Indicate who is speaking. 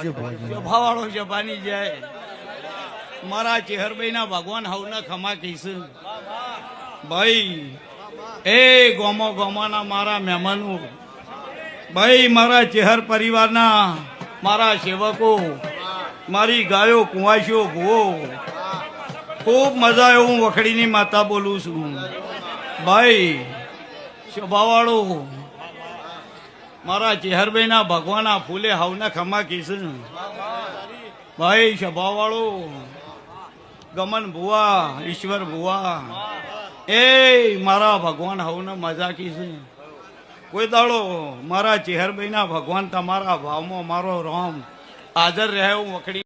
Speaker 1: શોભાવાળો શોભાની જાય મારા ચેહરભાઈ ના ભગવાન હવના ખમા કહીશ ભાઈ એ ગોમો ગોમાના મારા મહેમાનો ભાઈ મારા ચેહર પરિવારના મારા સેવકો મારી ગાયો કુંવાસીઓ ભૂવો ખૂબ મજા આવ્યો હું વખડીની માતા બોલું છું ભાઈ શોભાવાળો મારા ચેહરભાઈ ના ભગવાના ફૂલે હવના ખમા કહીશ ભાઈ શોભાવાળો ગમન ભુવા ઈશ્વર ભુવા એ મારા ભગવાન હવને મજા કીશે કોઈ દાડો મારા ચેહરભાઈ ના ભગવાન તમારા ભાવમાં મારો રામ હાજર રહે હું વખડી